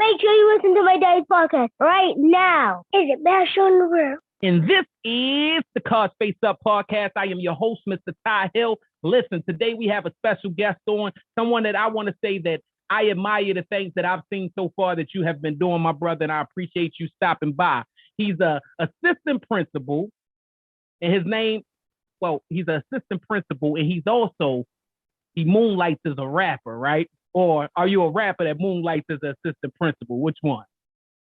Make sure you listen to my daddy's podcast right now. Is it best show in the world? And this is the Crads Face Up Podcast. I am your host, Mr. Ty Hill. Listen, today we have a special guest on, someone that I want to say that I admire the things that I've seen so far that you have been doing, my brother, and I appreciate you stopping by. He's a assistant principal, and his name, he's an assistant principal, and he moonlights as a rapper, right? Or are you a rapper that moonlights as an assistant principal? Which one?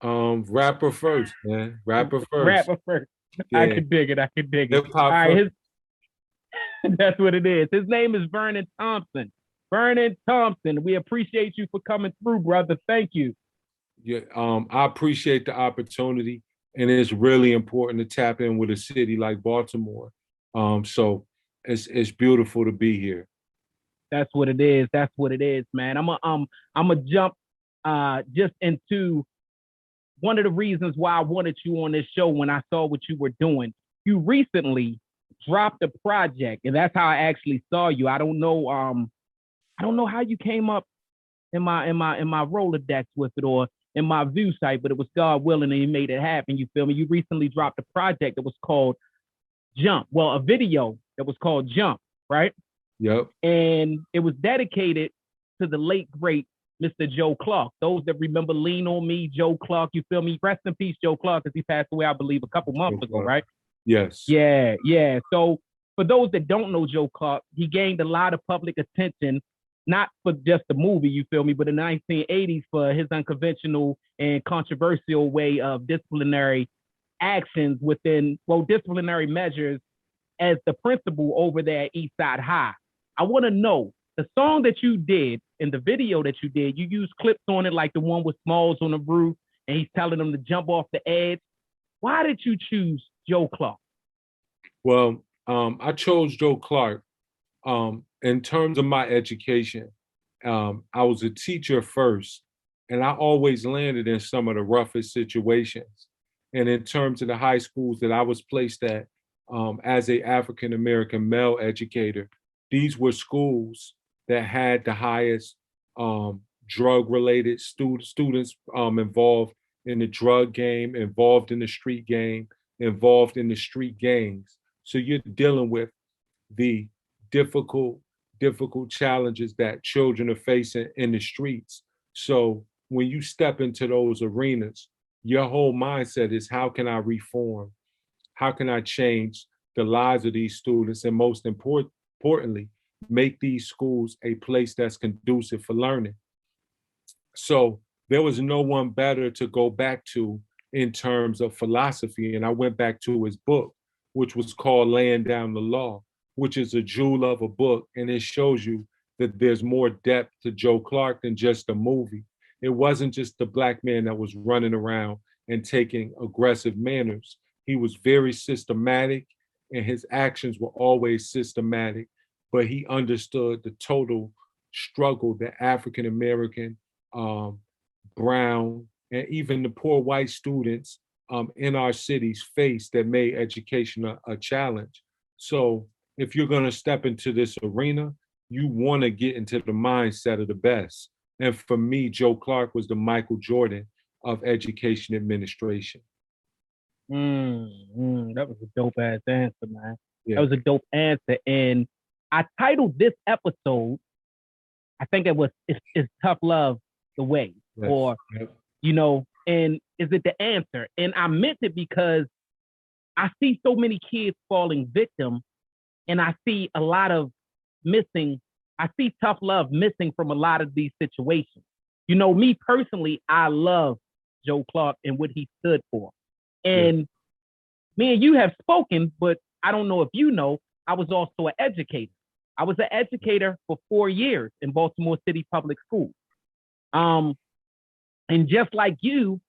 Rapper first, man. Rapper first. Rapper first. Yeah. I could dig it. Hip-hop all right, first. That's what it is. His name is Vernon Thompson. Vernon Thompson, we appreciate you for coming through, brother. Thank you. Yeah, I appreciate the opportunity, and it's really important to tap in with a city like Baltimore. So it's beautiful to be here. That's what it is. That's what it is, man. I'm a jump just into one of the reasons why I wanted you on this show when I saw what you were doing. You recently dropped a project, and that's how I actually saw you. I don't know how you came up in my Rolodex with it or in my view site, but it was God willing and He made it happen. You feel me? You recently dropped a project that was called Jump. Well, a video that was called Jump, right? Yep. And it was dedicated to the late great Mr. Joe Clark. Those that remember Lean on Me, Joe Clark, you feel me? Rest in peace, Joe Clark, because he passed away, I believe, a couple months ago, right? Yes. Yeah. So for those that don't know Joe Clark, he gained a lot of public attention, not for just the movie, you feel me, but in the 1980s for his unconventional and controversial way of disciplinary actions disciplinary measures as the principal over there at Eastside High. I want to know, the song that you did and the video that you did, you used clips on it like the one with Smalls on the roof and he's telling them to jump off the edge. Why did you choose Joe Clark? Well, I chose Joe Clark in terms of my education. I was a teacher first, and I always landed in some of the roughest situations. And in terms of the high schools that I was placed at as an African-American male educator, these were schools that had the highest drug-related students involved in the drug game, involved in the street game, involved in the street gangs. So you're dealing with the difficult challenges that children are facing in the streets. So when you step into those arenas, your whole mindset is, how can I reform? How can I change the lives of these students? And most importantly, make these schools a place that's conducive for learning. So there was no one better to go back to in terms of philosophy. And I went back to his book, which was called Laying Down the Law, which is a jewel of a book. And it shows you that there's more depth to Joe Clark than just a movie. It wasn't just the Black man that was running around and taking aggressive manners. He was very systematic, and his actions were always systematic, but he understood the total struggle that African-American, brown, and even the poor white students in our cities face that made education a challenge. So if you're gonna step into this arena, you wanna get into the mindset of the best. And for me, Joe Clark was the Michael Jordan of education administration. That was a dope ass answer, man. Yeah. That was a dope answer. And I titled this episode, I think it was Is Tough Love the Way? Yes. Or, and is it the answer? And I meant it because I see so many kids falling victim, and I see a lot of I see tough love missing from a lot of these situations. Me personally, I love Joe Clark and what he stood for. And me and you have spoken, but I don't know if you know, I was also an educator. I was an educator for 4 years in Baltimore City Public Schools. And just like you,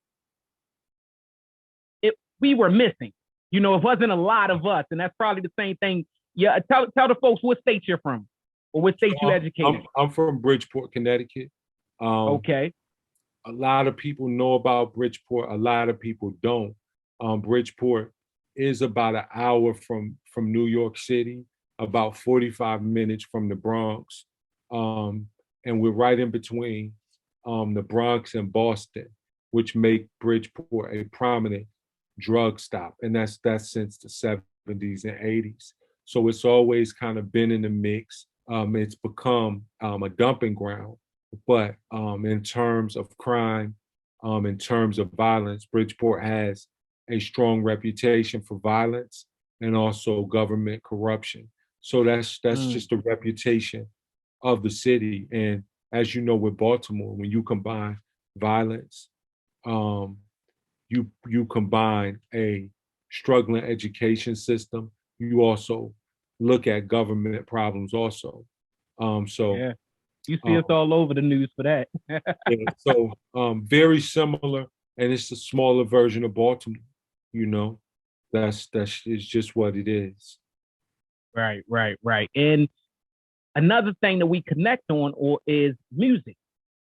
we were missing. It wasn't a lot of us, and that's probably the same thing. Yeah, tell the folks what state you're from, or what state you educated. I'm from Bridgeport, Connecticut. Okay. A lot of people know about Bridgeport. A lot of people don't. Bridgeport is about an hour from New York City, about 45 minutes from the Bronx. And we're right in between the Bronx and Boston. which make Bridgeport a prominent drug stop. And that's since the 70s and 80s. So it's always kind of been in the mix. It's become a dumping ground. But in terms of crime, in terms of violence, Bridgeport has a strong reputation for violence and also government corruption. So that's just a reputation of the city. And as you know, with Baltimore, when you combine violence, you combine a struggling education system, you also look at government problems also. Yeah. You see us all over the news for that. Yeah, so very similar, and it's a smaller version of Baltimore. You know, that's is just what it is. Right. And another thing that we connect on is music.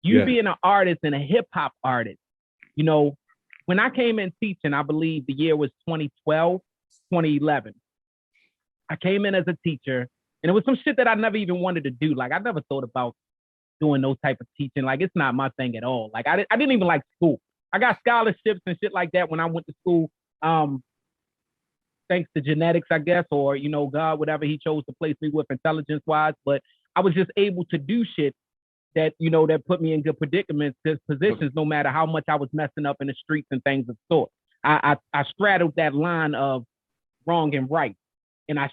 You being an artist and a hip hop artist, you know, when I came in teaching, I believe the year was 2012, 2011. I came in as a teacher, and it was some shit that I never even wanted to do. Like, I never thought about doing those type of teaching. Like, it's not my thing at all. Like, I didn't even like school. I got scholarships and shit like that when I went to school. Thanks to genetics, I guess, or, you know, God, whatever he chose to place me with intelligence-wise. But I was just able to do shit that, you know, that put me in good predicaments, good positions, no matter how much I was messing up in the streets and things of sort. I straddled that line of wrong and right. And I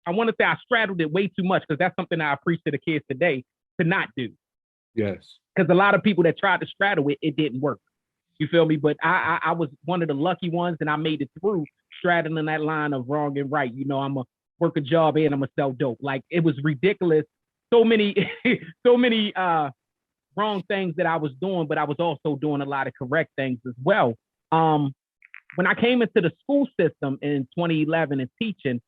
want to say I straddled it way too much, because that's something I preach to the kids today to not do. Yes. Because a lot of people that tried to straddle it, it didn't work. You feel me? But I was one of the lucky ones, and I made it through straddling that line of wrong and right. You know, I'm a work a job and I'm a sell dope. Like, it was ridiculous. So many wrong things that I was doing, but I was also doing a lot of correct things as well. When I came into the school system in 2011 and teaching,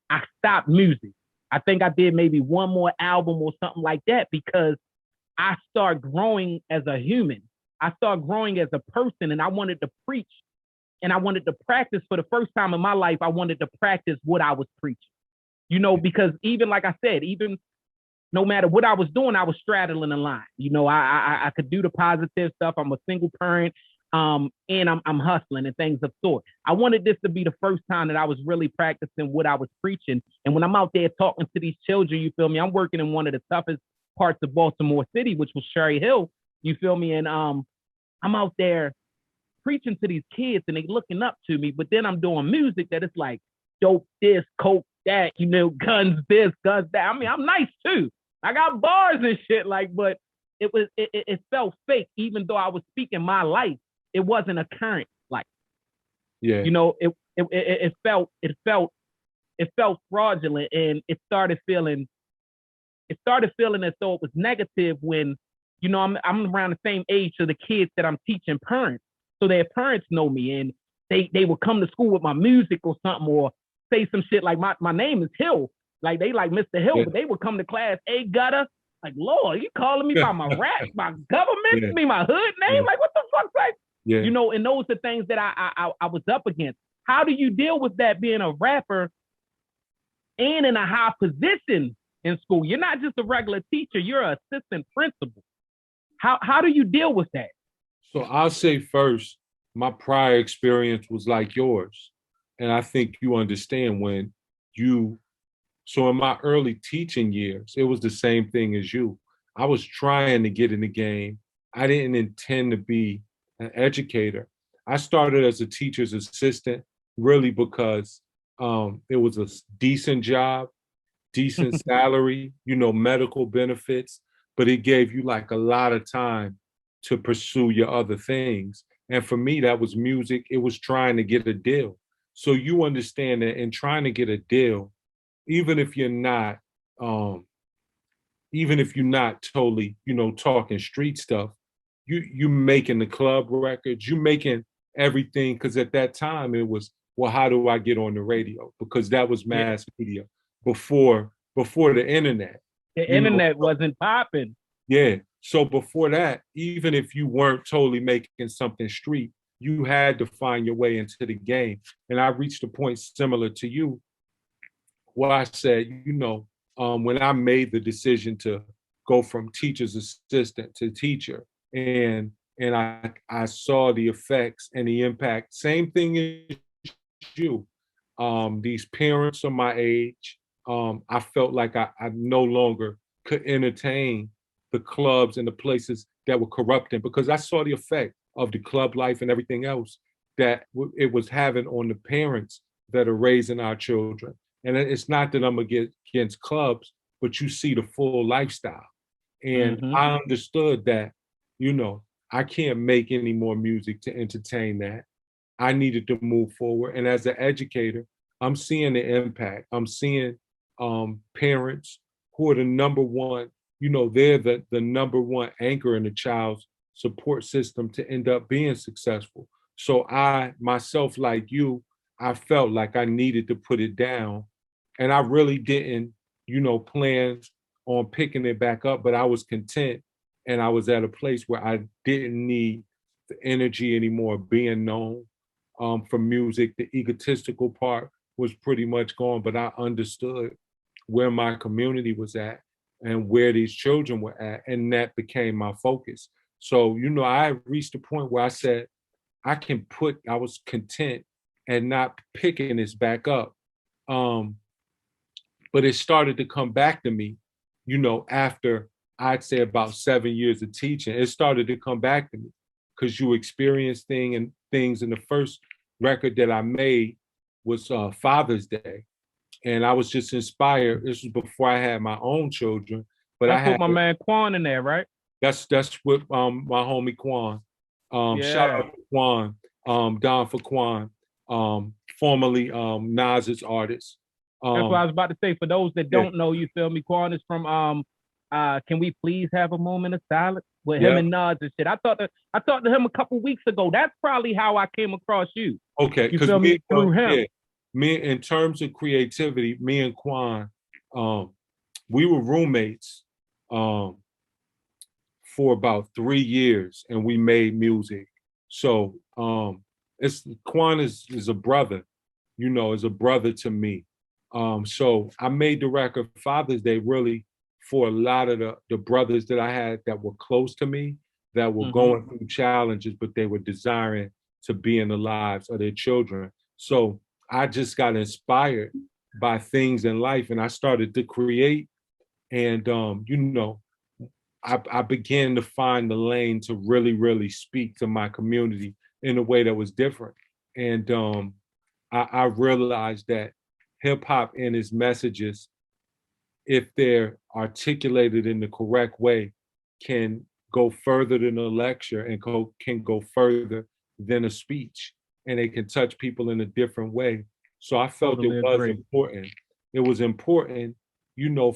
I stopped music. I think I did maybe one more album or something like that, because I started growing as a human. I started growing as a person, and I wanted to preach, and I wanted to practice. For the first time in my life, I wanted to practice what I was preaching. You know, because even like I said, even no matter what I was doing, I was straddling the line. You know, I could do the positive stuff. I'm a single parent, and I'm hustling and things of sort. I wanted this to be the first time that I was really practicing what I was preaching. And when I'm out there talking to these children, you feel me? I'm working in one of the toughest parts of Baltimore City, which was Cherry Hill. You feel me? And I'm out there preaching to these kids, and they looking up to me. But then I'm doing music that is like dope this, coke that, you know, guns this, guns that. I mean, I'm nice too. I got bars and shit, like, but it felt fake, even though I was speaking my life. It wasn't a current life. Yeah. You know, it felt fraudulent, and it started feeling as though it was negative when, you know, I'm around the same age to the kids that I'm teaching parents. So their parents know me, and they would come to school with my music or something, or say some shit like my name is Hill. Like, they like Mr. Hill, but they would come to class, hey, gutter. Like, Lord, you calling me by my rap, my government, me, my hood name? Like, what the fuck? Like, you know, and those are things that I was up against. How do you deal with that, being a rapper and in a high position in school? You're not just a regular teacher, you're an assistant principal. How do you deal with that? So I'll say first, my prior experience was like yours. And I think you understand so in my early teaching years, it was the same thing as you. I was trying to get in the game. I didn't intend to be an educator. I started as a teacher's assistant really because it was a decent job, decent salary, you know, medical benefits, but it gave you like a lot of time to pursue your other things. And for me, that was music. It was trying to get a deal. So you understand that in trying to get a deal, even if you're not totally, you know, talking street stuff, you making the club records, you making everything, because at that time it was, well, how do I get on the radio? Because that was mass media before the internet. The internet wasn't popping. Yeah. So before that, even if you weren't totally making something street, you had to find your way into the game. And I reached a point similar to you where I said, you know, when I made the decision to go from teacher's assistant to teacher, and and I saw the effects and the impact. Same thing as you. These parents of my age, I felt like I no longer could entertain the clubs and the places that were corrupting, because I saw the effect of the club life and everything else that it was having on the parents that are raising our children. And it's not that I'm against clubs, but you see the full lifestyle. And I understood that, I can't make any more music to entertain that. I needed to move forward. And as an educator, I'm seeing the impact. I'm seeing parents who are the number one, they're the number one anchor in the child's support system to end up being successful. So I, myself, like you, I felt like I needed to put it down. And I really didn't, plan on picking it back up, but I was content. And I was at a place where I didn't need the energy anymore being known for music. The egotistical part was pretty much gone, but I understood where my community was at and where these children were at. And that became my focus. So, I reached a point where I said, I was content and not picking this back up. But it started to come back to me, after I'd say about 7 years of teaching. It started to come back to me because you experience things. And the first record that I made was Father's Day. And I was just inspired. This was before I had my own children. But I put my man Quan in there, right? That's with my homie Quan. Shout out to Quan, Don for Quan, formerly Nas's artist. That's what I was about to say. For those that don't know, you feel me? Quan is from Can We Please Have a Moment of Silence with him and Nas and shit. I talked to him a couple weeks ago. That's probably how I came across you. Okay, you feel me? Through him. Yeah. Me, in terms of creativity, me and Quan, we were roommates for about 3 years, and we made music. So Quan is a brother, is a brother to me. So I made the record Father's Day really for a lot of the brothers that I had that were close to me, that were going through challenges, but they were desiring to be in the lives of their children. So I just got inspired by things in life, and I started to create. And I began to find the lane to really, really speak to my community in a way that was different. And I realized that hip hop and its messages, if they're articulated in the correct way, can go further than a lecture and can go further than a speech, and they can touch people in a different way. So I felt it was important. It was important,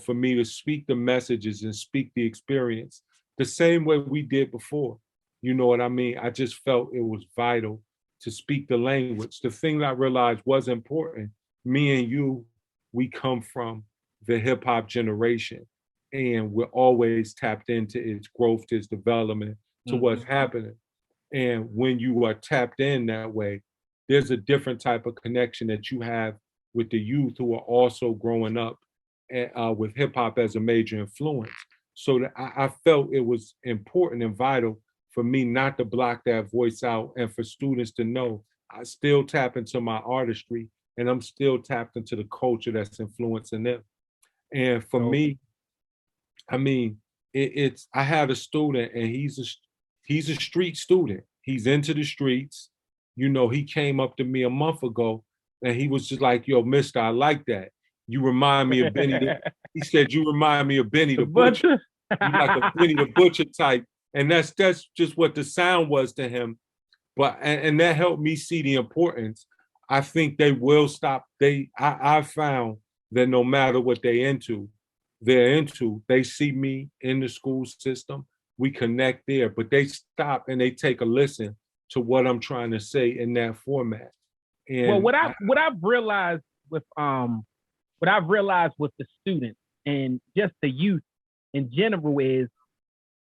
for me to speak the messages and speak the experience the same way we did before. You know what I mean? I just felt it was vital to speak the language. The thing that I realized was important, me and you, we come from the hip hop generation, and we're always tapped into its growth, its development, to what's happening. And when you are tapped in that way, there's a different type of connection that you have with the youth who are also growing up with hip hop as a major influence. So that I felt it was important and vital for me not to block that voice out, and for students to know I still tap into my artistry, and I'm still tapped into the culture that's influencing them. And for me, I mean, I had a student, and he's a street student. He's into the streets. He came up to me a month ago, and he was just like, "Yo, mister, I like that. You remind me of Benny." He said, "You remind me of Benny the Butcher. You like a Benny the Butcher type." And that's just what the sound was to him. But and that helped me see the importance. I think they will stop. I found that no matter what they're into, they see me in the school system. We connect there, but they stop and they take a listen to what I'm trying to say in that format. And well, what I've realized with the students and just the youth in general is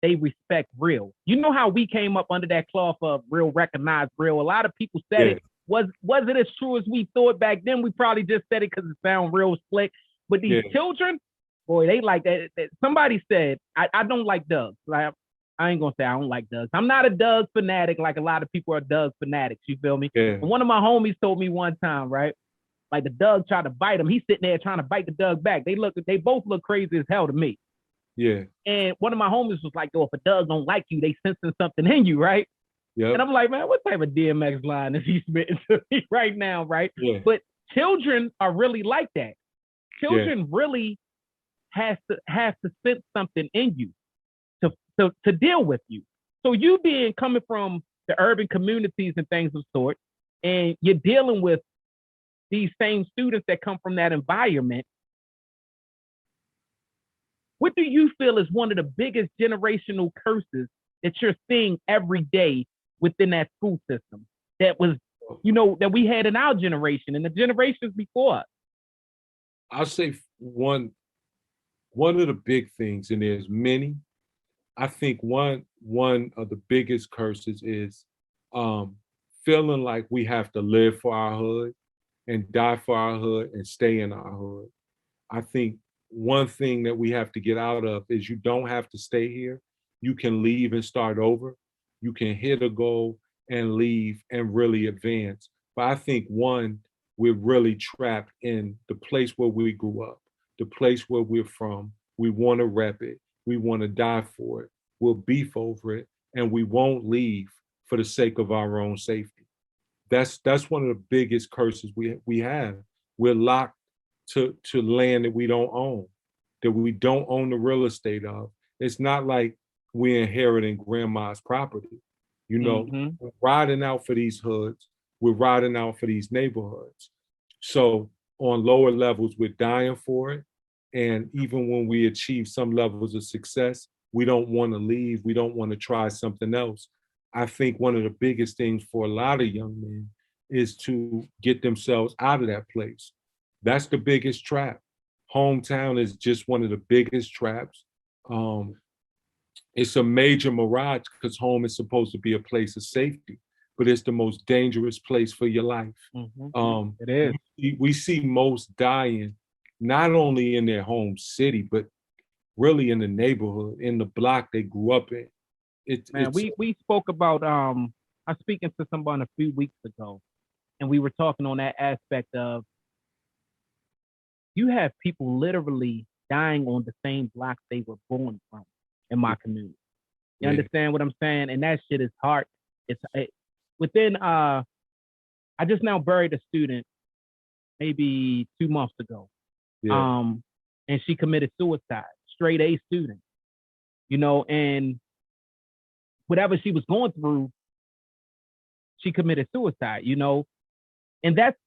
they respect real. You know how we came up under that cloth of real, recognize real. A lot of people said it. Was it as true as we thought back then? We probably just said it because it sounded real slick. But these children, boy, they like that. Somebody said, I don't like Doug. Like, I ain't gonna say I don't like Doug. I'm not a Doug fanatic like a lot of people are Doug fanatics. You feel me? Yeah. But one of my homies told me one time, right? Like the Doug tried to bite him. He's sitting there trying to bite the Doug back. They both look crazy as hell to me. Yeah. And one of my homies was like, "Yo, if a Doug don't like you, they sensing something in you, right?" Yeah. And I'm like, man, what type of DMX line is he spitting to me right now, right? Yeah. But children are really like that. Children really has to sense something in you to deal with you. So you coming from the urban communities and things of sort, and you're dealing with these same students that come from that environment. What do you feel is one of the biggest generational curses that you're seeing every day within that school system that was, that we had in our generation and the generations before us? I'll say one of the big things, and there's many. I think one of the biggest curses is feeling like we have to live for our hood and die for our hood and stay in our hood. I think one thing that we have to get out of is you don't have to stay here. You can leave and start over. You can hit a goal and leave and really advance. But I think we're really trapped in the place where we grew up, the place where we're from. We want to rep it. We want to die for it. We'll beef over it, and we won't leave for the sake of our own safety. That's one of the biggest curses we have. We're locked to land that we don't own, that we don't own the real estate of. It's not like we're inheriting grandma's property. We're riding out for these hoods. We're riding out for these neighborhoods. So on lower levels, we're dying for it. And even when we achieve some levels of success, we don't want to leave. We don't want to try something else. I think one of the biggest things for a lot of young men is to get themselves out of that place. That's the biggest trap. Hometown is just one of the biggest traps. It's a major mirage because home is supposed to be a place of safety, but it's the most dangerous place for your life. It is. We see most dying, not only in their home city, but really in the neighborhood, in the block they grew up in. We spoke about, I was speaking to someone a few weeks ago, and we were talking on that aspect of you have people literally dying on the same blocks they were born from in my community. You understand what I'm saying? And that shit is hard. I just now buried a student maybe 2 months ago. And she committed suicide, straight A student, and whatever she was going through, she committed suicide, and that's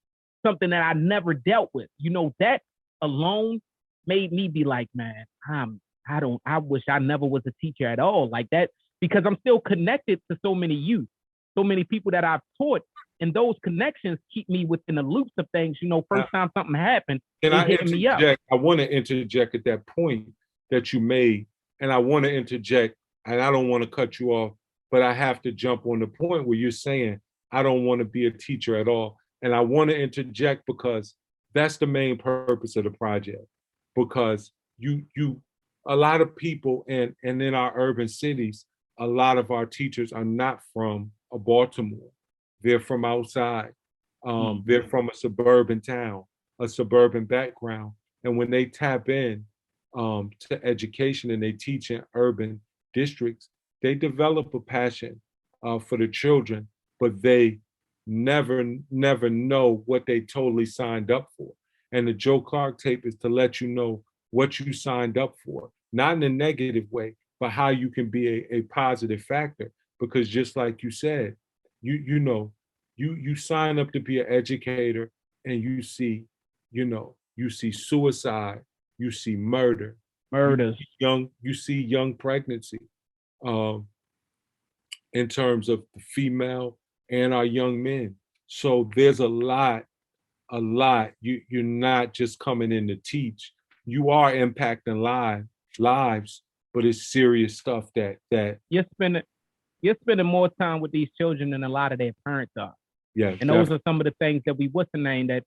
something that I never dealt with. That alone made me be like, man, I wish I never was a teacher at all like that, because I'm still connected to so many youth, so many people that I've taught, and those connections keep me within the loops of things. First time something happened, hitting me up. I want to interject at that point that you made, and I want to interject, and I don't want to cut you off, but I have to jump on the point where you're saying, I don't want to be a teacher at all. And I want to interject because that's the main purpose of the project. Because a lot of people and in our urban cities, a lot of our teachers are not from a Baltimore. They're from outside. They're from a suburban town, a suburban background. And when they tap in to education and they teach in urban districts, they develop a passion for the children, but they never know what they totally signed up for. And the Joe Clark tape is to let you know what you signed up for, not in a negative way, but how you can be a positive factor. Because just like you said, you sign up to be an educator, and you see suicide, you see murders, you see young pregnancy, in terms of the female and our young men. So there's a lot. You're not just coming in to teach. You are impacting lives, but it's serious stuff that you're spending more time with these children than a lot of their parents are. Yeah. And those are some of the things that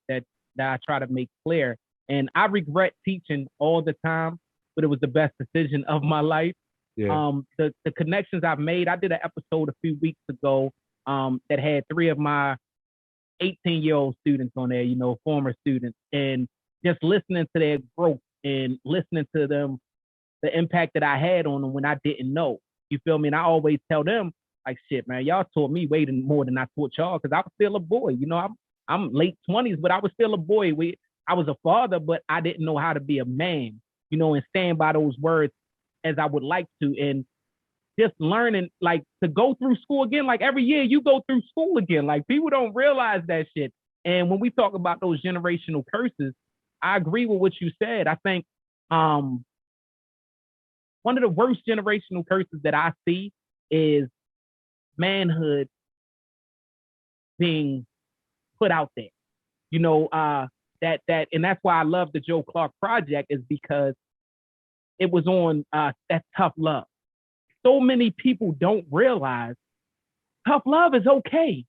that I try to make clear. And I regret teaching all the time, but it was the best decision of my life. The connections I've made. I did an episode a few weeks ago that had 3 of my 18-year-old students on there, former students, and just listening to their growth and listening to them, the impact that I had on them when I didn't know. You feel me? And I always tell them, like, shit, man, y'all taught me way more than I taught y'all, because I was still a boy. I'm late 20s, but I was still a boy. I was a father, but I didn't know how to be a man, and stand by those words as I would like to. And just learning, like, to go through school again. Like, every year you go through school again. Like, people don't realize that shit. And when we talk about those generational curses, I agree with what you said. I think one of the worst generational curses that I see is manhood being put out there. That and that's why I love the Joe Clark Project, is because it was on that tough love. So many people don't realize tough love is okay.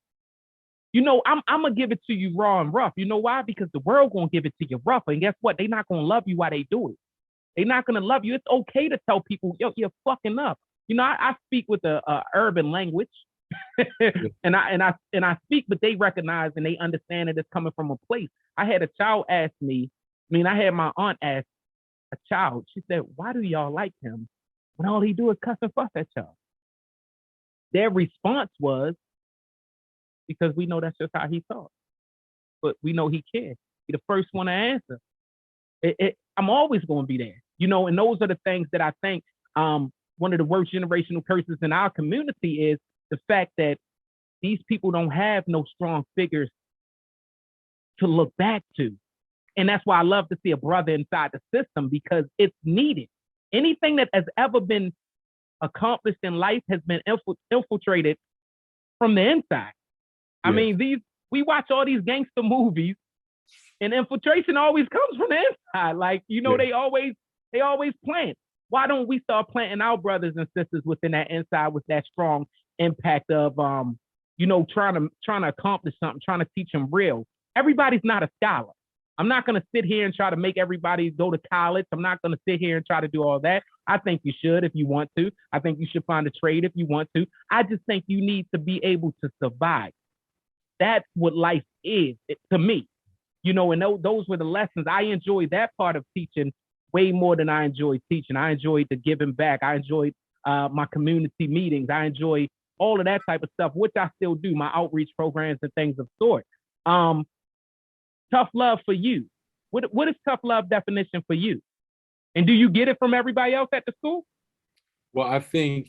I'm gonna give it to you raw and rough. You know why? Because the world gonna give it to you rough, and guess what? They're not gonna love you while they do it. They're not gonna love you. It's okay to tell people, yo, you're fucking up. I speak with a urban language, and I speak, but they recognize and they understand that it's coming from a place. I had a child ask me. I had my aunt ask a child. She said, "Why do y'all like him when all he do is cuss and fuss at y'all?" Their response was, "Because we know that's just how he talks, but we know he cares." He the first one to answer. I'm always going to be there, and those are the things that I think one of the worst generational curses in our community is the fact that these people don't have no strong figures to look back to. And that's why I love to see a brother inside the system, because it's needed. Anything that has ever been accomplished in life has been infiltrated from the inside. Yeah. We watch all these gangster movies, and infiltration always comes from the inside. Like, they always plant. Why don't we start planting our brothers and sisters within that inside with that strong impact of, trying to accomplish something, trying to teach them real. Everybody's not a scholar. I'm not going to sit here and try to make everybody go to college. I'm not going to sit here and try to do all that. I think you should if you want to. I think you should find a trade if you want to. I just think you need to be able to survive. That's what life is to me. And those were the lessons. I enjoyed that part of teaching way more than I enjoyed teaching. I enjoyed the giving back. I enjoyed my community meetings. I enjoy all of that type of stuff, which I still do, my outreach programs and things of sort. Tough love for you. What is tough love definition for you? And do you get it from everybody else at the school? Well, I think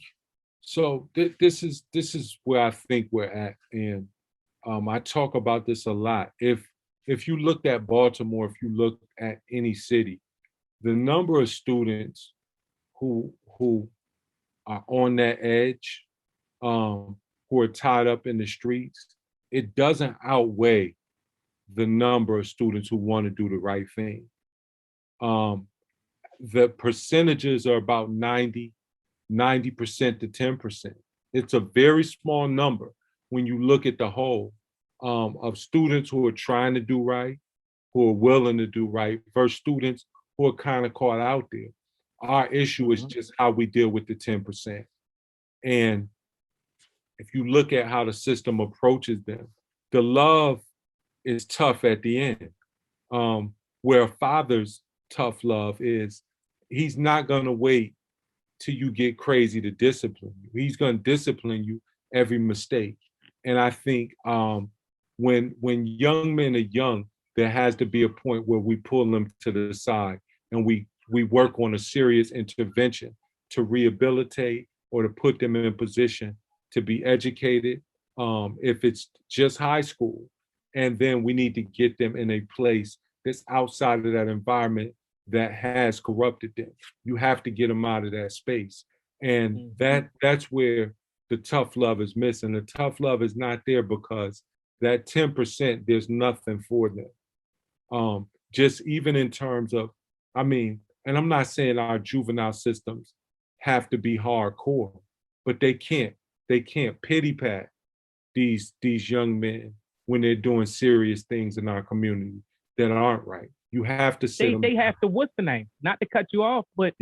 so. This is where I think we're at, and I talk about this a lot. If you looked at Baltimore, if you looked at any city, the number of students who are on that edge, who are tied up in the streets, it doesn't outweigh the number of students who want to do the right thing. The percentages are about 90% to 10%. It's a very small number when you look at the whole of students who are trying to do right, who are willing to do right, versus students who are kind of caught out there. Our issue is just how we deal with the 10%. And if you look at how the system approaches them, the love is tough at the end. Where a father's tough love is, he's not going to wait till you get crazy to discipline you. He's going to discipline you every mistake. And I think when young men are young, there has to be a point where we pull them to the side and we work on a serious intervention to rehabilitate or to put them in a position to be educated, if it's just high school. And then we need to get them in a place that's outside of that environment that has corrupted them. You have to get them out of that space. And that's where the tough love is missing. The tough love is not there because that 10%, there's nothing for them. Just even in terms of, and I'm not saying our juvenile systems have to be hardcore, but they can't pity pat these young men when they're doing serious things in our community that aren't right. You have to sit they have to, what's the name? Not to cut you off, but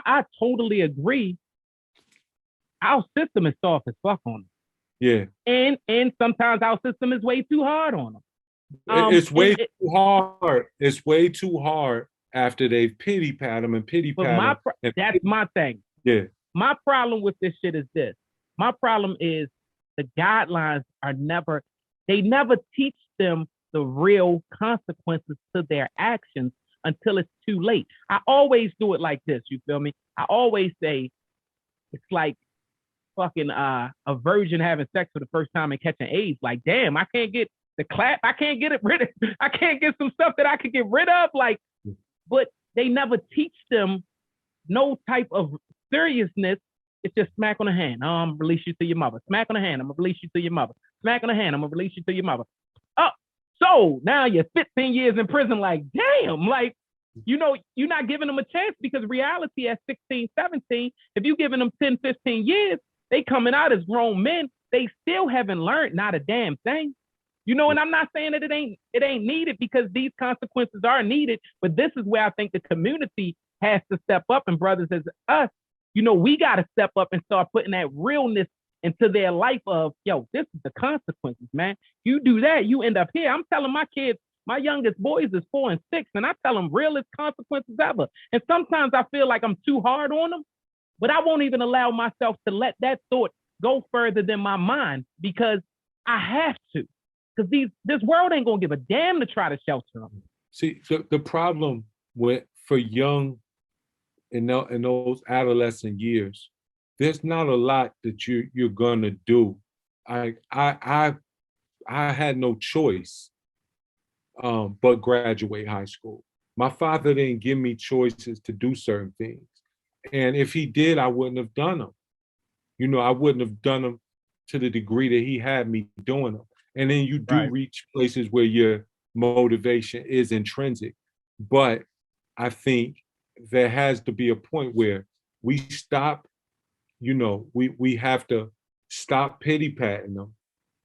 I totally agree. Our system is soft as fuck on them. Yeah. And sometimes our system is way too hard on them. It's way too hard. It's way too hard after they've pity pat them and pity pat them. That's my thing. Yeah. My problem with this shit is this. My problem is the guidelines they never teach them the real consequences to their actions until it's too late. I always do it like this, you feel me? I always say it's like fucking a virgin having sex for the first time and catching AIDS. Like, damn, I can't get the clap. I can't get it rid of. I can't get some stuff that I could get rid of. Like, but they never teach them no type of seriousness. It's just smack on the hand. I'm gonna release you to your mother. Smack on the hand. I'm gonna release you to your mother. Smack on the hand. I'm gonna release you to your mother. Oh, so now you're 15 years in prison. Like, damn, like, you know, you're not giving them a chance because reality at 16, 17, if you're giving them 10, 15 years, they coming out as grown men. They still haven't learned not a damn thing. You know, and I'm not saying that it ain't needed because these consequences are needed, but this is where I think the community has to step up, and brothers as us, you know, we got to step up and start putting that realness into their life of, yo, this is the consequences, man. You do that, you end up here. I'm telling my kids, my youngest boys is 4 and 6, and I tell them realest consequences ever. And sometimes I feel like I'm too hard on them, but I won't even allow myself to let that thought go further than my mind because I have to. Because this world ain't gonna give a damn to try to shelter them. See, the problem for young in those adolescent years, there's not a lot that you're gonna do. I had no choice but graduate high school. My father didn't give me choices to do certain things, and if he did, I wouldn't have done them. You know, I wouldn't have done them to the degree that he had me doing them. And then you do reach places where your motivation is intrinsic. But I think there has to be a point where we stop, you know, we have to stop pity patting them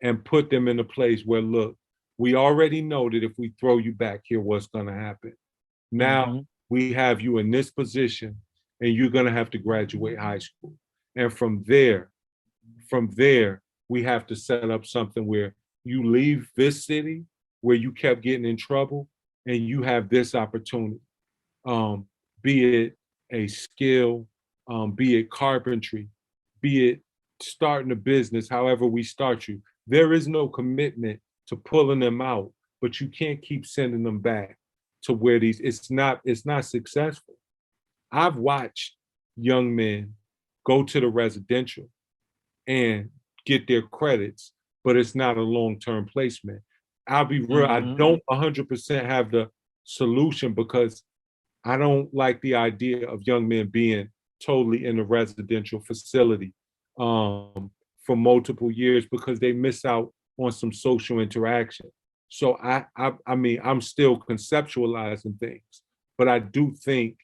and put them in a place where, look, we already know that if we throw you back here, what's going to happen? Now we have you in this position and you're going to have to graduate high school. And from there, we have to set up something where you leave this city where you kept getting in trouble and you have this opportunity, be it a skill, be it carpentry, be it starting a business, however we start you. There is no commitment to pulling them out, but you can't keep sending them back to where it's not successful. I've watched young men go to the residential and get their credits, but it's not a long-term placement. I'll be real, I don't 100% have the solution because I don't like the idea of young men being totally in a residential facility for multiple years because they miss out on some social interaction. So I mean, I'm still conceptualizing things, but I do think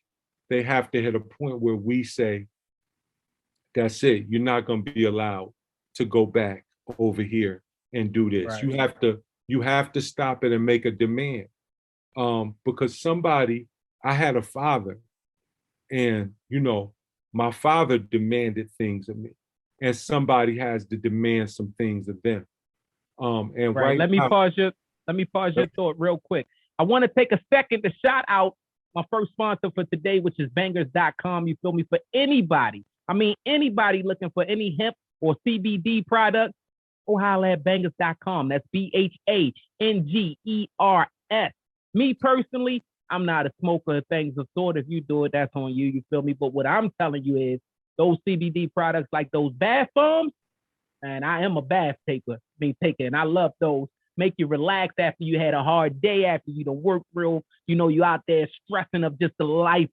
they have to hit a point where we say, that's it, you're not gonna be allowed to go back over here and do this. Right. You have to stop it and make a demand. Because I had a father, and you know, my father demanded things of me, and somebody has to demand some things of them. And right let me pause your thought real quick. I want to take a second to shout out my first sponsor for today, which is bangers.com. You feel me? For anybody, anybody looking for any hemp or CBD product, go holler at bangers.com. That's BHANGERS. Me personally, I'm not a smoker of things of sort. If you do it, that's on you. You feel me? But what I'm telling you is those CBD products like those bath bombs, and I am a bath taker, and I love those. Make you relax after you had a hard day, after you done work real, you know, you out there stressing of just the life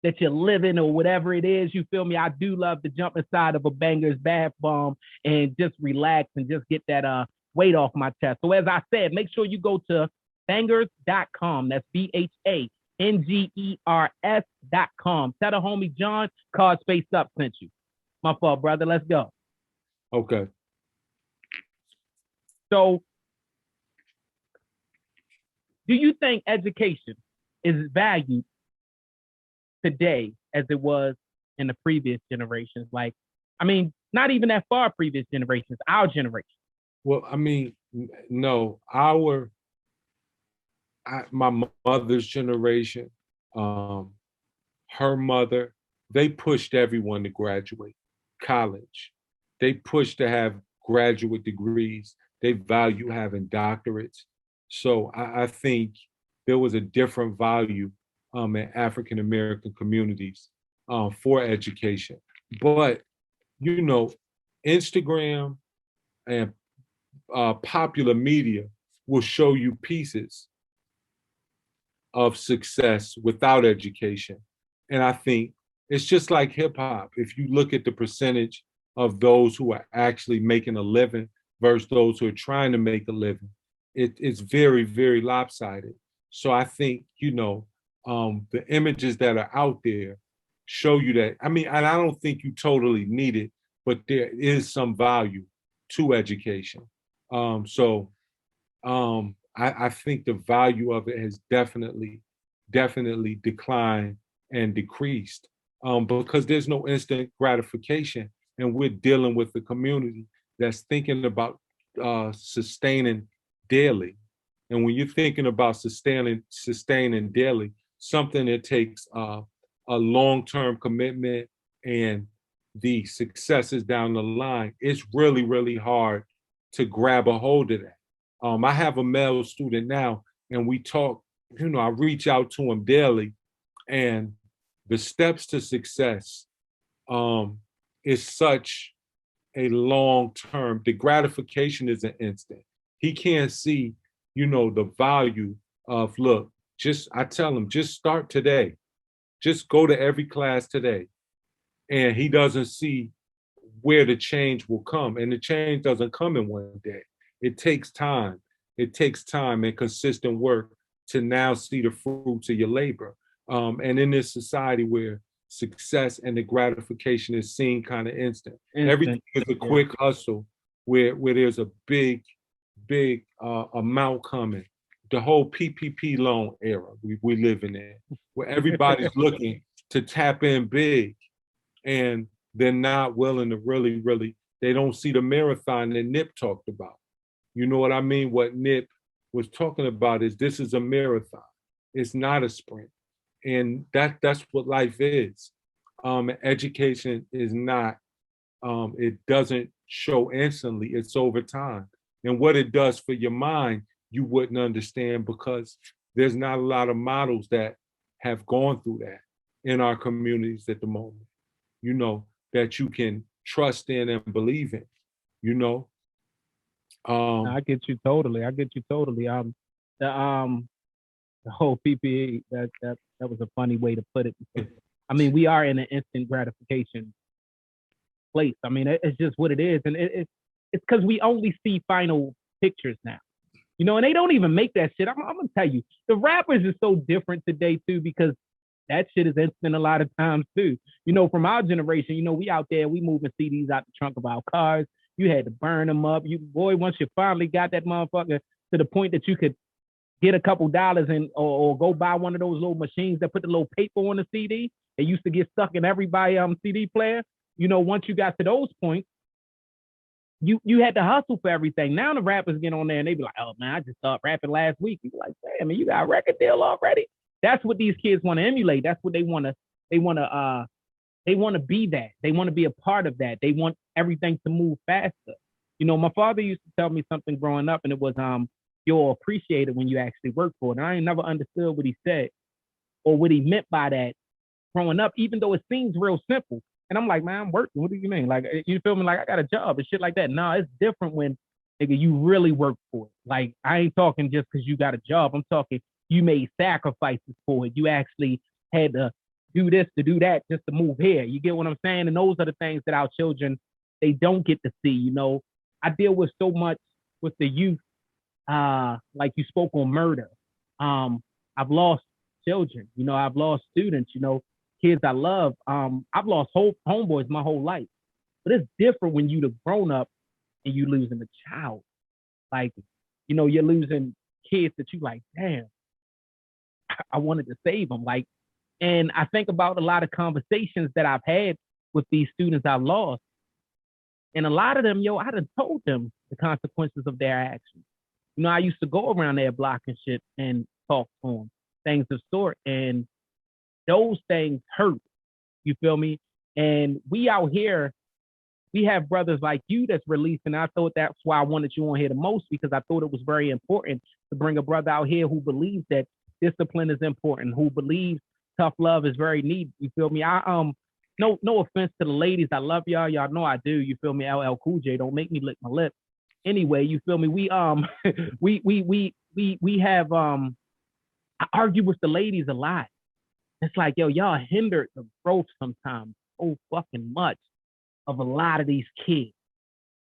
that you're living or whatever it is, you feel me? I do love to jump inside of a Banger's bath bomb and just relax and just get that weight off my chest. So as I said, make sure you go to bangers.com. That's BHANGERS.com. Tell the homie John Crads Face Up sent you. My fault, brother. Let's go. Okay. So, do you think education is valued today as it was in the previous generations. Like, I mean, not even that far previous generations, our generation. Well, I mean, no, my mother's generation, her mother, they pushed everyone to graduate college. They pushed to have graduate degrees. They value having doctorates. So I think there was a different value in African American communities for education. But, you know, Instagram and popular media will show you pieces of success without education. And I think it's just like hip hop. If you look at the percentage of those who are actually making a living versus those who are trying to make a living, it's very, very lopsided. So I think, the images that are out there show you that. I mean, and I don't think you totally need it, but there is some value to education. I think the value of it has definitely declined and decreased because there's no instant gratification, and we're dealing with a community that's thinking about sustaining daily. And when you're thinking about sustaining daily, something that takes a long-term commitment and the successes down the line, it's really, really hard to grab a hold of that. I have a male student now, and we talk, I reach out to him daily, and the steps to success is such a long term. The gratification is an instant. He can't see, the value of, look, I tell him, just start today. Just go to every class today. And he doesn't see where the change will come. And the change doesn't come in one day. It takes time. It takes time and consistent work to now see the fruits of your labor. And in this society where success and the gratification is seen kind of instant. Everything is a quick hustle where there's a big amount coming. The whole PPP loan era we living in, where everybody's looking to tap in big, and they're not willing to really, they don't see the marathon that Nip talked about. You know what I mean? What Nip was talking about is this is a marathon. It's not a sprint. And that's what life is. Education is not, it doesn't show instantly, it's over time. And what it does for your mind, you wouldn't understand because there's not a lot of models that have gone through that in our communities at the moment, that you can trust in and believe in, I get you totally. The whole PPE, that was a funny way to put it. Because, I mean, we are in an instant gratification place. I mean, it's just what it is. And it's because we only see final pictures now. And they don't even make that shit. I'm gonna tell you, the rappers is so different today too, because that shit is instant a lot of times too. From our generation, we out there, we moving CDs out the trunk of our cars. You had to burn them up. Once you finally got that motherfucker to the point that you could get a couple dollars and or go buy one of those little machines that put the little paper on the CD. They used to get stuck in everybody's CD player. Once you got to those points, you had to hustle for everything. Now the rappers get on there and they be like, oh man, I just started rapping last week. You be like, damn, man, you got a record deal already. That's what these kids want to emulate. That's what they want to be that. They want to be a part of that. They want everything to move faster. My father used to tell me something growing up, and it was, you'll appreciate it when you actually work for it. And I ain't never understood what he said or what he meant by that growing up, even though it seems real simple. And I'm like, man, I'm working. What do you mean? Like, you feel me? Like, I got a job and shit like that. No, it's different when, nigga, you really work for it. Like, I ain't talking just because you got a job. I'm talking you made sacrifices for it. You actually had to do this, to do that, just to move here. You get what I'm saying? And those are the things that our children, they don't get to see. I deal with so much with the youth, like you spoke on murder. I've lost children, I've lost students, kids I love. I've lost homeboys my whole life. But it's different when you've grown up and you losing a child. Like, you're losing kids that you like, damn, I wanted to save them. Like, And I think about a lot of conversations that I've had with these students I've lost. And a lot of them, I done told them the consequences of their actions. I used to go around their block and shit and talk to them, things of sort. And those things hurt. You feel me? And we out here, we have brothers like you that's releasing. I thought that's why I wanted you on here the most, because I thought it was very important to bring a brother out here who believes that discipline is important, who believes tough love is very needed. You feel me? No offense to the ladies. I love y'all. Y'all know I do. You feel me? LL Cool J, don't make me lick my lip. Anyway, you feel me? We have I argue with the ladies a lot. It's like, y'all hindered the growth sometimes so fucking much of a lot of these kids,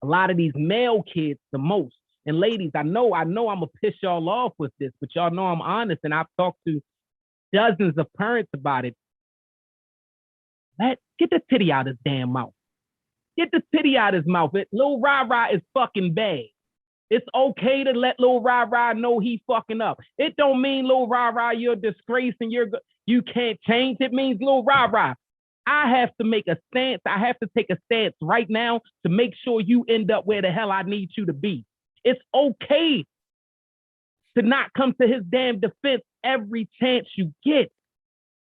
a lot of these male kids the most. And ladies, I know I'm gonna piss y'all off with this, but y'all know I'm honest, and I've talked to dozens of parents about it. Get the titty out his damn mouth. Get the titty out his mouth. Lil Rah-Rah is fucking bad. It's okay to let Lil Rah-Rah know he fucking up. It don't mean Lil Rah-Rah, you're a disgrace and you can't change. It means Lil Rah-Rah, I have to make a stance. I have to take a stance right now to make sure you end up where the hell I need you to be. It's okay to not come to his damn defense every chance you get.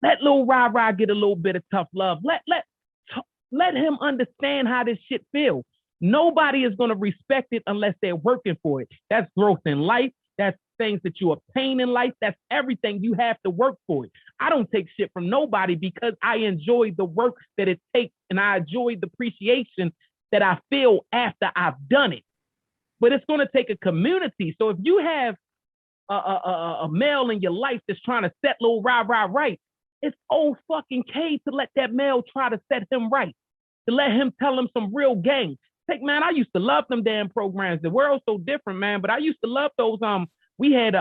Let Lil Rah-Rah get a little bit of tough love. Let him understand how this shit feels. Nobody is going to respect it unless they're working for it. That's growth in life. That's things that you obtain in life. That's everything. You have to work for it. I don't take shit from nobody because I enjoy the work that it takes, and I enjoy the appreciation that I feel after I've done it. But it's going to take a community. So if you have a male in your life that's trying to set Lil Rah-Rah right, it's old fucking K to let that male try to set him right, to let him tell him some real game. Man, I used to love them damn programs. The world's so different, man, but I used to love those. We had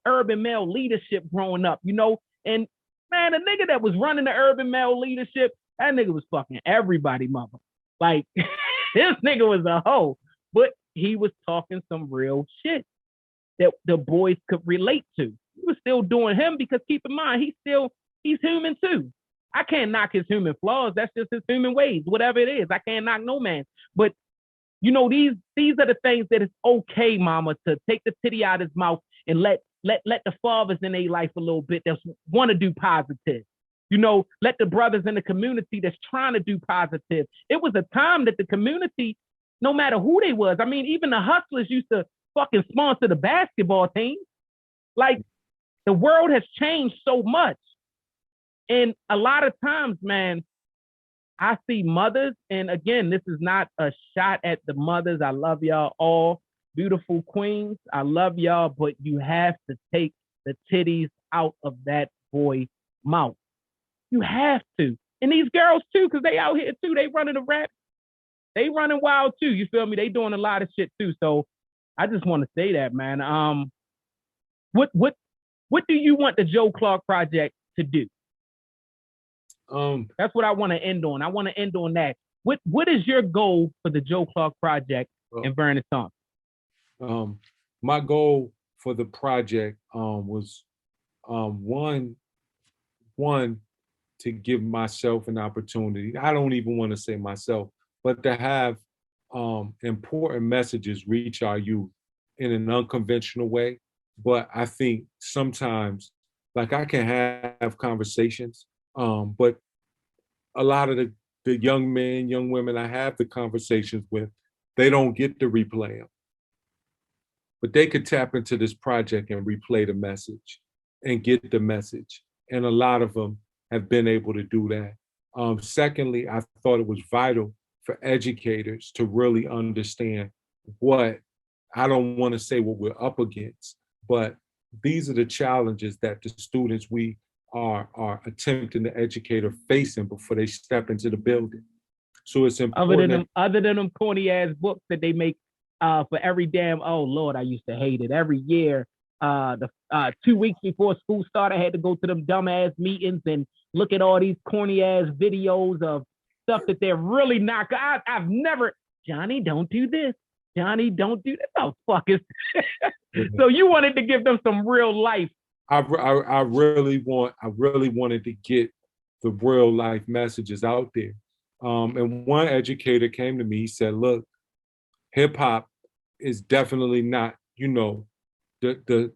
urban male leadership growing up, and man, the nigga that was running the urban male leadership, that nigga was fucking everybody, mother. Like, this nigga was a hoe, but he was talking some real shit that the boys could relate to. He was still doing him because keep in mind, he's human too. I can't knock his human flaws. That's just his human ways, whatever it is. I can't knock no man. But these are the things that it's okay, mama, to take the titty out of his mouth and let the fathers in their life a little bit that want to do positive. Let the brothers in the community that's trying to do positive. It was a time that the community, no matter who they was, I mean, even the hustlers used to fucking sponsor the basketball team. Like, the world has changed so much. And a lot of times, man, I see mothers, and again, this is not a shot at the mothers. I love y'all all, beautiful queens. I love y'all, but you have to take the titties out of that boy's mouth. You have to. And these girls too, because they out here too. They running the rap. They running wild too. You feel me? They doing a lot of shit too. So I just want to say that, man. What do you want the Joe Clark Project to do? That's what I want to end on. I want to end on that. What is your goal for the Joe Clark Project and Vernon Thompson? My goal for the project was one to give myself an opportunity. I don't even want to say myself, but to have important messages reach our youth in an unconventional way. But I think sometimes, like, I can have conversations, but a lot of the young men, young women I have the conversations with, they don't get to replay them. But they could tap into this project and replay the message and get the message. And a lot of them have been able to do that. Secondly, I thought it was vital for educators to really understand what, I don't want to say what we're up against, but these are the challenges that the students we are attempting to educate or facing before they step into the building. So it's important. Other than them corny ass books that they make for every damn, oh Lord, I used to hate it. Every year, the 2 weeks before school started, I had to go to them dumbass meetings and look at all these corny ass videos of stuff that they're really not. I've never, Johnny, don't do this. Johnny, don't do that. Oh, fuck is. So you wanted to give them some real life. I really wanted to get the real life messages out there. And one educator came to me, he said, look, hip hop is definitely not, the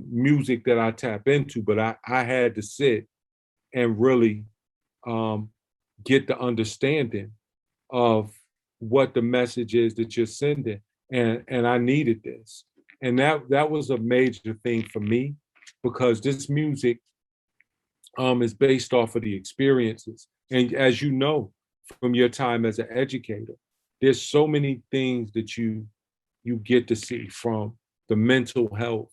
music that I tap into, but I had to sit and really get the understanding of what the message is that you're sending. And I needed this. And that was a major thing for me, because this music is based off of the experiences. And as you know, from your time as an educator, there's so many things that you get to see, from the mental health,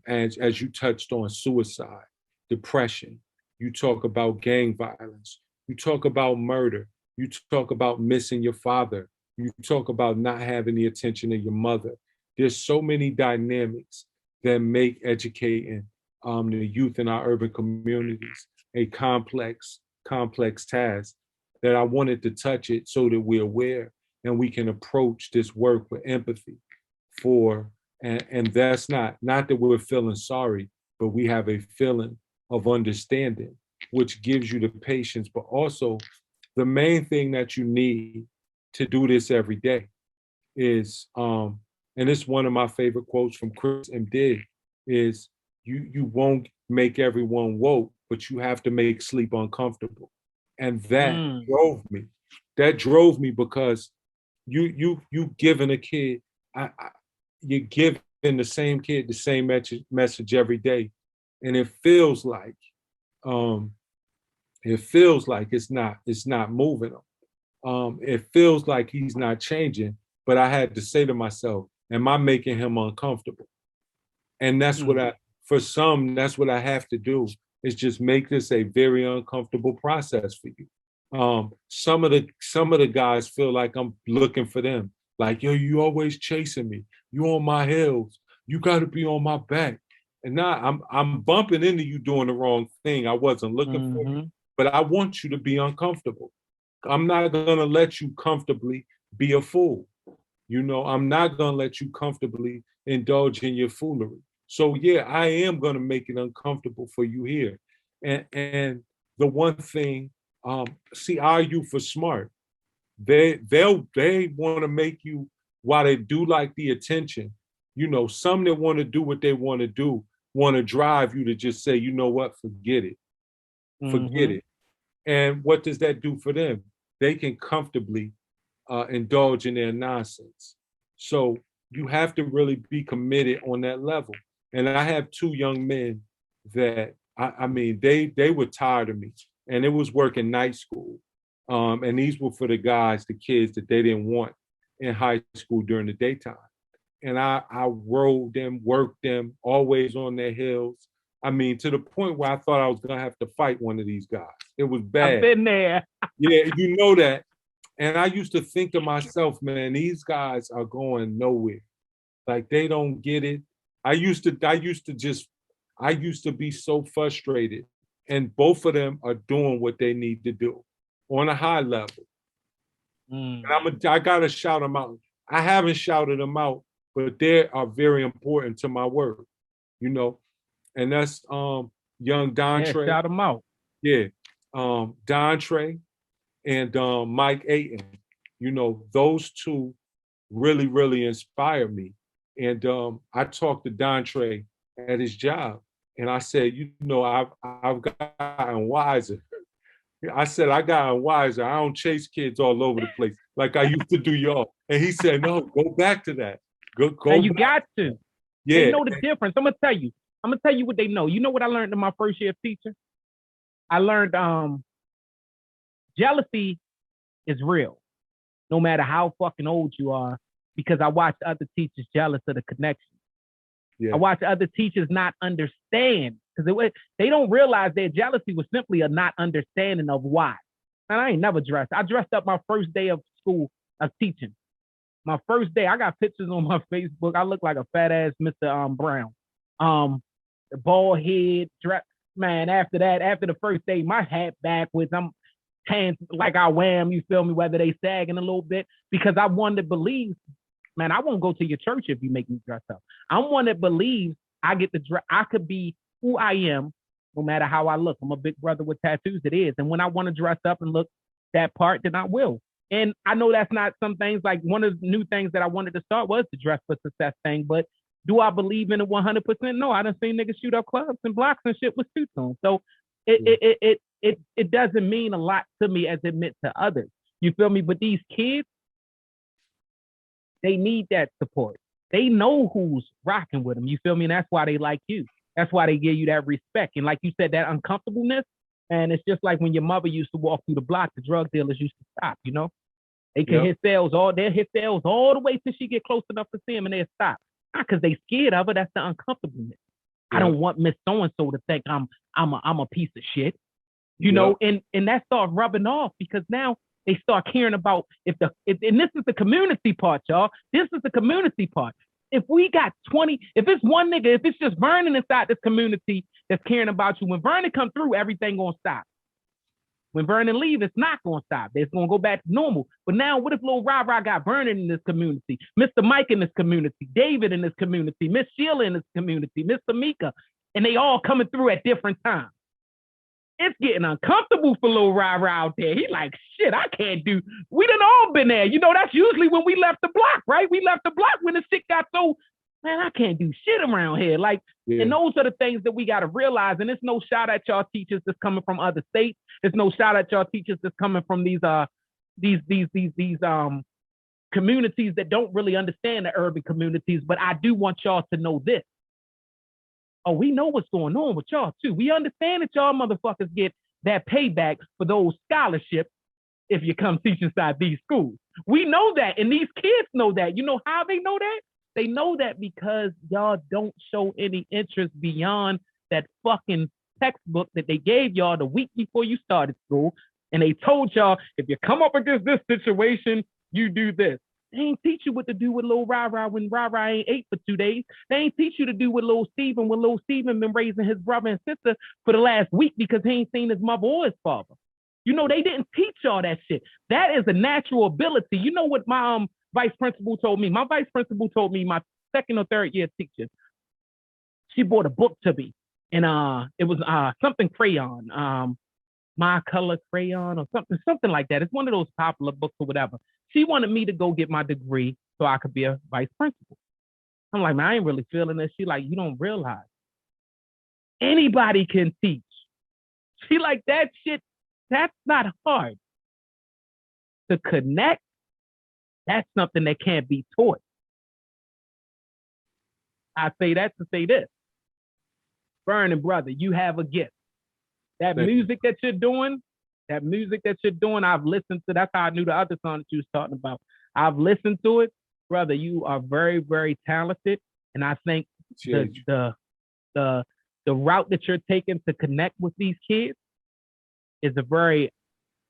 as you touched on, suicide, depression. You talk about gang violence. You talk about murder. You talk about missing your father. You talk about not having the attention of your mother. There's so many dynamics that make educating the youth in our urban communities a complex task, that I wanted to touch it so that we're aware and we can approach this work with empathy and that's not that we're feeling sorry, but we have a feeling of understanding, which gives you the patience, but also the main thing that you need to do this every day is, and it's one of my favorite quotes from Chris M. is you won't make everyone woke, but you have to make sleep uncomfortable. And that drove me because you giving a kid, you're giving the same kid the same message every day. And it feels like it's not moving him. It feels like he's not changing, but I had to say to myself, am I making him uncomfortable? And that's that's what I have to do, is just make this a very uncomfortable process for you. Some of the guys feel like I'm looking for them. Like, yo, you always chasing me. You on my heels. You got to be on my back. And now I'm bumping into you doing the wrong thing. I wasn't looking for you, but I want you to be uncomfortable. I'm not going to let you comfortably be a fool. I'm not going to let you comfortably indulge in your foolery. So yeah, I am going to make it uncomfortable for you here. And the one thing, see, our youth are smart. They want to make you, while they do like the attention, some that want to do what they want to do, want to drive you to just say, you know what, forget it. Forget it. And what does that do for them? They can comfortably indulge in their nonsense. So you have to really be committed on that level. And I have two young men that, they were tired of me, and it was working night school. And these were for the kids that they didn't want in high school during the daytime. And I rode them, worked them, always on their heels. To the point where I thought I was going to have to fight one of these guys. It was bad. I've been there. Yeah, you know that. And I used to think to myself, man, these guys are going nowhere. Like, they don't get it. I used to be so frustrated. And both of them are doing what they need to do on a high level. And I gotta shout them out. I haven't shouted them out, but they are very important to my work, And that's young Dontre. Yeah, shout them out. Yeah, Dontre and Mike Ayton. Those two really, really inspired me. And I talked to Dontre at his job, and I said, I've gotten wiser. I said, I gotten wiser. I don't chase kids all over the place like I used to do y'all. And he said, no, go back to that. Go. And you got to. Yeah. They know the difference. I'm gonna tell you what they know. You know what I learned in my first year of teaching? I learned jealousy is real, no matter how fucking old you are, because I watched other teachers jealous of the connection. Yeah. I watched other teachers not understand, because they don't realize their jealousy was simply a not understanding of why. And I ain't never dressed. I dressed up my first day of school of teaching. My first day, I got pictures on my Facebook. I look like a fat ass Mr. Brown. The bald head, dress. Man, after the first day, my hat backwards. I'm pants like I wham, you feel me, whether they sagging a little bit, because I wanted to believe, man, I won't go to your church if you make me dress up. I'm one that believes I get to dress. I could be who I am no matter how I look. I'm a big brother with tattoos. It is. And when I want to dress up and look that part, then I will. And I know that's not some things, like one of the new things that I wanted to start was the dress for success thing. But do I believe in it 100%? No, I done seen niggas shoot up clubs and blocks and shit with suits on. So it doesn't mean a lot to me as it meant to others. You feel me? But these kids, they need that support. They know who's rocking with them. You feel me? And that's why they like you. That's why they give you that respect. And like you said, that uncomfortableness. And it's just like when your mother used to walk through the block, the drug dealers used to stop, you know? They can hit sales all the way till she get close enough to see them and they'll stop. Not because they scared of her, that's the uncomfortableness. I don't want Miss So-and-so to think I'm a piece of shit. You know, and that starts rubbing off because now they start caring about and this is the community part, y'all. This is the community part. If we got 20, if it's one nigga, if it's just Vernon inside this community that's caring about you, when Vernon come through, everything gonna stop. When Vernon leave, it's not gonna stop. It's gonna go back to normal. But now, what if Lil Ra got Vernon in this community, Mr. Mike in this community, David in this community, Miss Sheila in this community, Miss Tamika, and they all coming through at different times? It's getting uncomfortable for Lil Ra out there. He like, shit, I can't do. We done all been there. You know, that's usually when we left the block, right? We left the block when the shit got so, man, I can't do shit around here. Like, and those are the things that we got to realize. And it's no shot at y'all teachers that's coming from other states. It's no shot at y'all teachers that's coming from these communities that don't really understand the urban communities. But I do want y'all to know this. Oh, we know what's going on with y'all too. We understand that y'all motherfuckers get that payback for those scholarships if you come teach inside these schools. We know that, and these kids know that. You know how they know that? They know that because y'all don't show any interest beyond that fucking textbook that they gave y'all the week before you started school. And they told y'all, if you come up against this situation, you do this. They ain't teach you what to do with Lil Ra when Ra ain't ate for 2 days. They ain't teach you to do with Lil Steven when Lil Steven been raising his brother and sister for the last week because he ain't seen his mother or his father. You know, they didn't teach y'all that shit. That is a natural ability. You know what my vice principal told me? My vice principal told me, my second or third year teacher, she bought a book to me. And it was something crayon, My Color Crayon or something like that. It's one of those popular books or whatever. She wanted me to go get my degree so I could be a vice principal. I'm like, man, I ain't really feeling this. She like, you don't realize anybody can teach. She like, that shit, that's not hard. To connect, that's something that can't be taught. I say that to say this. Vernon, brother, you have a gift. That music that you're doing, I've listened to. That's how I knew the other song that you was talking about. I've listened to it. Brother, you are very, very talented. And I think the route that you're taking to connect with these kids is a very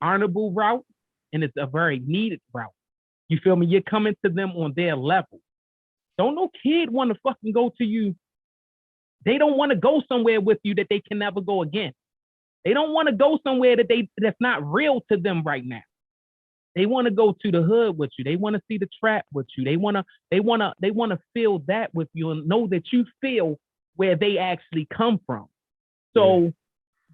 honorable route, and it's a very needed route. You feel me? You're coming to them on their level. Don't no kid want to fucking go to you. They don't want to go somewhere with you that they can never go again. They don't want to go somewhere that's not real to them right now. They want to go to the hood with you. They want to see the trap with you. They want to feel that with you and know that you feel where they actually come from. So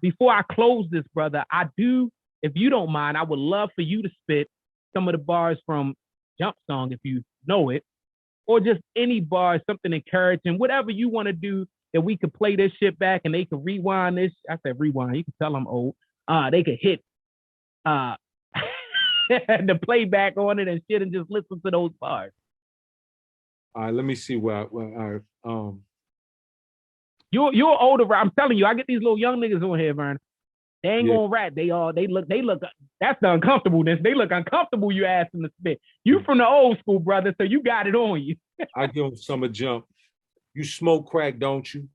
before I close this, brother, I do, if you don't mind, I would love for you to spit some of the bars from Jump Song if you know it, or just any bars, something encouraging, whatever you want to do. That we could play this shit back and they could rewind this. I said rewind. You can tell I'm old. They could hit the playback on it and shit and just listen to those bars. All right, let me see where You're older. I'm telling you, I get these little young niggas on here, man. They ain't gonna rap. They look. That's the uncomfortableness. They look uncomfortable. You ask them to spit. You from the old school, brother, so you got it on you. I give them some a jump. You smoke crack, don't you?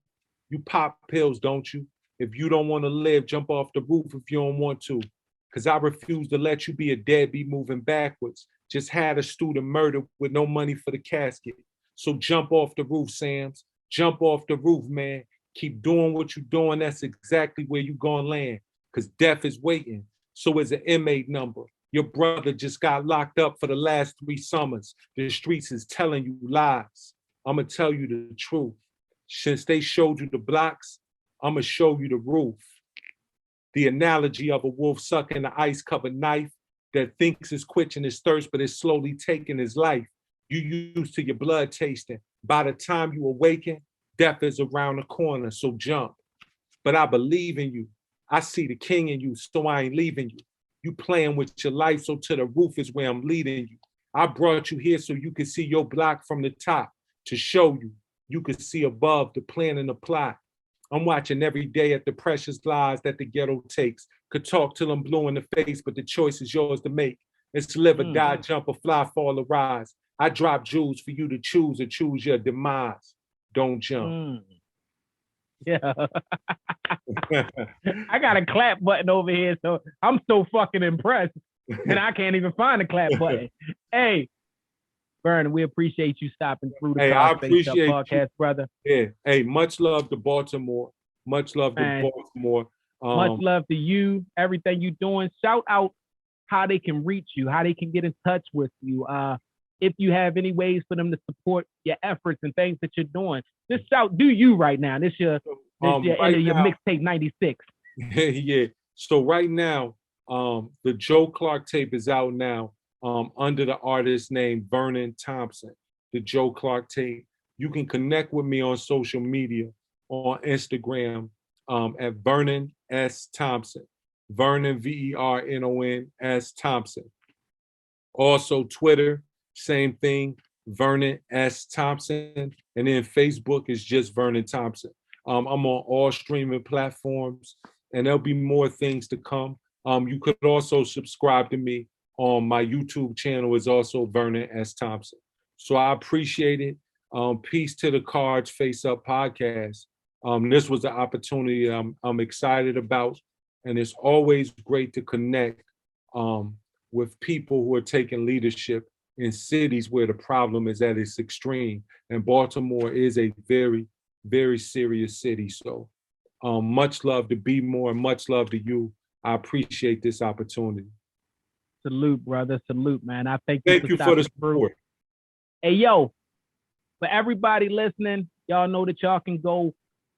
You pop pills, don't you? If you don't want to live, jump off the roof if you don't want to. Because I refuse to let you be a deadbeat moving backwards. Just had a student murdered with no money for the casket. So jump off the roof, Sams. Jump off the roof, man. Keep doing what you're doing. That's exactly where you're going to land. Because death is waiting. So is an inmate number. Your brother just got locked up for the last 3 summers. The streets is telling you lies. I'm going to tell you the truth. Since they showed you the blocks, I'm going to show you the roof. The analogy of a wolf sucking the ice-covered knife that thinks it's quenching his thirst, but is slowly taking his life. You used to your blood tasting. By the time you awaken, death is around the corner, so jump. But I believe in you. I see the king in you, so I ain't leaving you. You playing with your life, so to the roof is where I'm leading you. I brought you here so you could see your block from the top, to show you. You could see above the plan and the plot. I'm watching every day at the precious lies that the ghetto takes. Could talk till I'm blue in the face, but the choice is yours to make. It's live or die, jump or fly, fall or rise. I drop jewels for you to choose or choose your demise. Don't jump. Yeah. I got a clap button over here, so I'm so fucking impressed. And I can't even find a clap button. Hey, Vernon, we appreciate you stopping through the Crads Face Up Podcast, brother. Yeah. Hey, much love to Baltimore. Much love to Baltimore. Much love to you, everything you're doing. Shout out how they can reach you, how they can get in touch with you. If you have any ways for them to support your efforts and things that you're doing, just shout, do you right now. This your end of your mixtape 96. Yeah. So right now, the Joe Clark tape is out now under the artist name Vernon Thompson. The Joe Clark tape. You can connect with me on social media, on Instagram at Vernon S. Thompson. Vernon, Vernon S. Thompson. Also Twitter, same thing, Vernon S. Thompson. And then Facebook is just Vernon Thompson. I'm on all streaming platforms, and there'll be more things to come. You could also subscribe to me on my YouTube channel, is also Vernon S. Thompson. So I appreciate it. Peace to the Crads Face Up Podcast. This was an opportunity I'm excited about, and it's always great to connect with people who are taking leadership in cities where the problem is at its extreme. And Baltimore is a very, very serious city. So much love to Be More, and much love to you. I appreciate this opportunity. Salute, brother. Salute, man. I thank you for the support. Hey, yo, for everybody listening, y'all know that y'all can go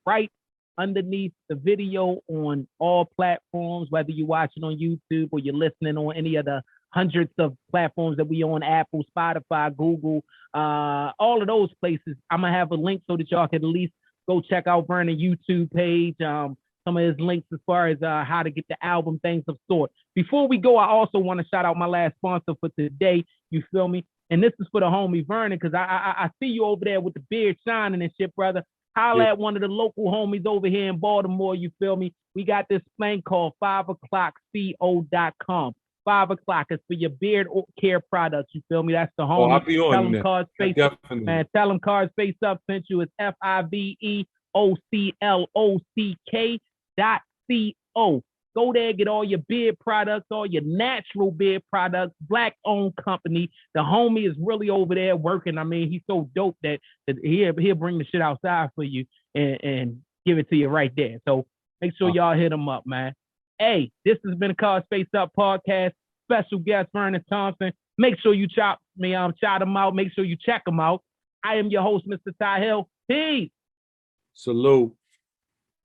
right underneath the video on all platforms, whether you're watching on YouTube or you're listening on any of the hundreds of platforms that we on, Apple, Spotify, Google, all of those places. I'm going to have a link so that y'all can at least go check out Vernon's YouTube page, some of his links as far as how to get the album, things of sort. Before we go, I also want to shout out my last sponsor for today. You feel me? And this is for the homie Vernon, because I see you over there with the beard shining and shit, brother. Holla at one of the local homies over here in Baltimore, you feel me? We got this thing called 5o'clockco.com. 5 o'clock is for your beard care products, you feel me? That's the homie. I'll be on tell them Crads Face Up, man. Tell them Crads Face Up sent you. It's FIVEOCLOCK.co. Go there, get all your beard products, all your natural beard products, black-owned company. The homie is really over there working. I mean, he's so dope that he'll bring the shit outside for you and give it to you right there. So make sure y'all hit him up, man. Hey, this has been a Crads Face Up Podcast. Special guest, Vernon Thompson. Make sure you shout him out. Make sure you check him out. I am your host, Mr. Ty Hill. Peace. Salute.